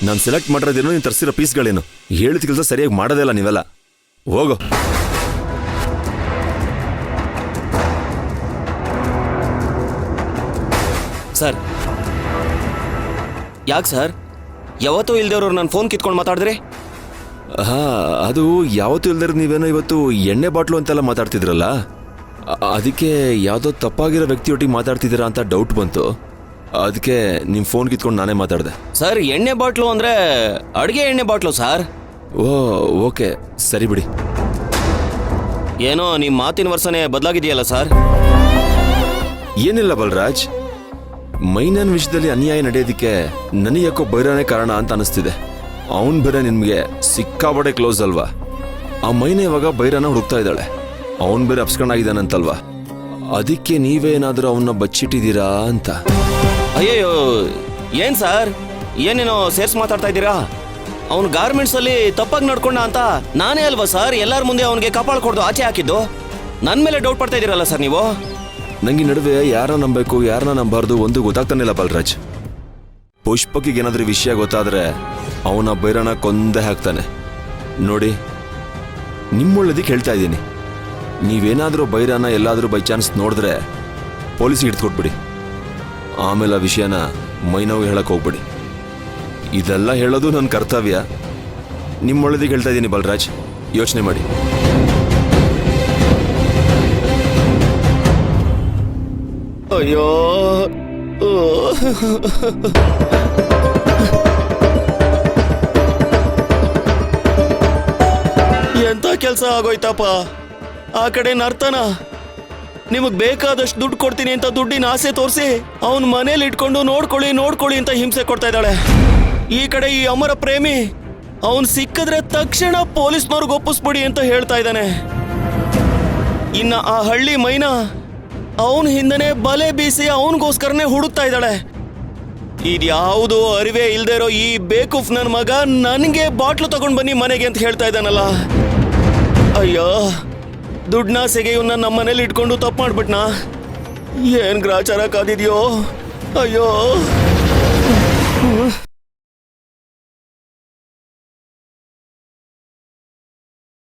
ನಾನು ಸೆಲೆಕ್ಟ್ ಮಾಡಿರೋದೇನು, ನೀನು ತರಿಸಿರೋ ಪೀಸ್ಗಳೇನು? ಹೇಳಿದ ಕೆಲಸ ಸರಿಯಾಗಿ ಮಾಡೋದೇ ಇಲ್ಲ ನೀವೆಲ್ಲ. ಹೋಗೋ. ಸರ್, ಯಾಕೆ ಸರ್ ಯಾವತ್ತೂ ಇಲ್ದೇವ್ರು ನಾನು ಫೋನ್ ಕಿತ್ಕೊಂಡು ಮಾತಾಡಿದ್ರಿ? ಅದು ಯಾವತ್ತೂ ಇಲ್ದಿರ ನೀವೇನೋ ಇವತ್ತು ಎಣ್ಣೆ ಬಾಟ್ಲು ಅಂತೆಲ್ಲ ಮಾತಾಡ್ತಿದ್ರಲ್ಲ, ಅದಕ್ಕೆ ಯಾವುದೋ ತಪ್ಪಾಗಿರೋ ವ್ಯಕ್ತಿಯೊಟ್ಟಿಗೆ ಮಾತಾಡ್ತಿದ್ದೀರಾ ಅಂತ ಡೌಟ್ ಬಂತು. ಅದಕ್ಕೆ ನಿಮ್ಮ ಫೋನ್ ಕಿತ್ಕೊಂಡು ನಾನೇ ಮಾತಾಡಿದೆ. ಸರ್, ಎಣ್ಣೆ ಬಾಟ್ಲು ಅಂದರೆ ಅಡುಗೆ ಎಣ್ಣೆ ಬಾಟ್ಲು ಸರ್. ಓ ಓಕೆ, ಸರಿ ಬಿಡಿ. ಏನೋ ನಿಮ್ಮ ಮಾತಿನ ವರ್ಷನೇ ಬದಲಾಗಿದೆಯಲ್ಲ ಸರ್? ಏನಿಲ್ಲ ಬಲರಾಜ್, ಮೈನನ್ ವಿಷಯದಲ್ಲಿ ಅನ್ಯಾಯ ನಡೆಯೋದಕ್ಕೆ ನನಗೆ ಯಾಕೋ ಬೈರಾನೇ ಕಾರಣ ಅಂತ ಅನಿಸ್ತಿದೆ. ಅವನ್ ಬೇರೆ ನಿಮ್ಗೆ ಸಿಕ್ಕಾಬಡೆ ಕ್ಲೋಸ್ ಅಲ್ವಾ? ಆ ಮೈನ ಇವಾಗ ಬೈರಾನ ಹುಡುಕ್ತಾ ಇದ್ದಾಳೆ. ಅವನ್ ಬೇರೆ ಅಪ್ಸ್ಕೊಂಡಾಗಿದ್ದಾನಂತಲ್ವಾ? ಅದಕ್ಕೆ ನೀವೇನಾದ್ರೂ ಅವನ್ನ ಬಚ್ಚಿಟ್ಟಿದ್ದೀರಾ ಅಂತ. ಅಯ್ಯಯ್ಯೋ, ಏನ್ ಸರ್ ಏನೇನೋ ಸೇರ್ಸ್ ಮಾತಾಡ್ತಾ ಇದ್ದೀರಾ? ಅವ್ನು ಗಾರ್ಮೆಂಟ್ಸ್ ಅಲ್ಲಿ ತಪ್ಪಾಗಿ ನಡ್ಕೊಂಡ ಅಂತ ನಾನೇ ಅಲ್ವಾ ಸರ್ ಎಲ್ಲರ ಮುಂದೆ ಅವನಿಗೆ ಕಪಾಳ ಕೊಡ್ದು ಆಚೆ ಹಾಕಿದ್ದು? ನನ್ನ ಮೇಲೆ ಡೌಟ್ ಪಡ್ತಾ ಇದ್ದೀರಲ್ಲ ಸರ್ ನೀವು? ನಂಗೆ ನಡುವೆ ಯಾರನ್ನ ನಂಬಬೇಕು ಯಾರನ್ನ ನಂಬಾರ್ದು ಒಂದು ಗೊತ್ತಾಗ್ತಾನಿಲ್ಲ ಬಲರಾಜ್. ಪುಷ್ಪಕಿಗೆ ಏನಾದ್ರೂ ವಿಷಯ ಗೊತ್ತಾದ್ರೆ ಅವನ ಬೈರಾನ ಕೊಂದೇ ಹಾಕ್ತಾನೆ. ನೋಡಿ, ನಿಮ್ಮೊಳ್ಳೇದಕ್ಕೆ ಹೇಳ್ತಾ ಇದ್ದೀನಿ. ನೀವೇನಾದರೂ ಬೈರಾನ ಎಲ್ಲಾದರೂ ಬೈ ಚಾನ್ಸ್ ನೋಡಿದ್ರೆ ಪೊಲೀಸಿಗೆ ಹಿಡ್ಕೊಟ್ಬಿಡಿ. ಆಮೇಲೆ ಆ ವಿಷಯನ ಮೈನವ್ಗೆ ಹೇಳಕ್ಕೆ ಹೋಗ್ಬಿಡಿ. ಇದೆಲ್ಲ ಹೇಳೋದು ನನ್ನ ಕರ್ತವ್ಯ. ನಿಮ್ಮೊಳ್ಳೇದಕ್ಕೆ ಹೇಳ್ತಾ ಇದ್ದೀನಿ ಬಲರಾಜ್, ಯೋಚನೆ ಮಾಡಿ. ಅಯ್ಯೋ, ಎಂತ ಕೆಲಸ ಆಗೋಯ್ತಪ್ಪ. ಆ ಕಡೆ ನರ್ತನ ನಿಮಗ್ ಬೇಕಾದಷ್ಟು ದುಡ್ಡು ಕೊಡ್ತೀನಿ ಅಂತ ದುಡ್ಡಿನ ಆಸೆ ತೋರಿಸಿ ಅವನ್ ಮನೇಲಿ ಇಟ್ಕೊಂಡು ನೋಡ್ಕೊಳ್ಳಿ ಅಂತ ಹಿಂಸೆ ಕೊಡ್ತಾ ಇದ್ದಾಳೆ. ಈ ಕಡೆ ಈ ಅಮರ ಪ್ರೇಮಿ ಅವನ್ ಸಿಕ್ಕಿದ್ರೆ ತಕ್ಷಣ ಪೊಲೀಸ್ನವ್ರಿಗೆ ಒಪ್ಪಿಸ್ಬಿಡಿ ಅಂತ ಹೇಳ್ತಾ ಇದ್ದಾನೆ. ಇನ್ನ ಆ ಹಳ್ಳಿ ಮೈನಾ ಅವನ್ ಹಿಂದನೆ ಬಲೆ ಬೀಸಿ ಅವನಿಗೋಸ್ಕರನೇ ಹುಡುಕ್ತಾ ಇದ್ದಾಳೆ. ಇದ್ಯಾವುದು ಅರಿವೇ ಇಲ್ದೇ ಇರೋ ಈ ಬೇಕೂಫ್ ನನ್ನ ಮಗ ನನಗೆ ಬಾಟ್ಲು ತಗೊಂಡ್ ಬನ್ನಿ ಮನೆಗೆ ಅಂತ ಹೇಳ್ತಾ ಇದ್ದಾನಲ್ಲ. ಅಯ್ಯೋ, ದುಡ್ಡಾಸೆಗೆ ಇವನ್ನ ನಮ್ಮ ಮನೇಲಿ ಇಟ್ಕೊಂಡು ತಪ್ಪು ಮಾಡ್ಬಿಟ್ನಾ? ಏನ್ ಗ್ರಾಚಾರ ಕಾದಿದ್ಯೋ? ಅಯ್ಯೋ.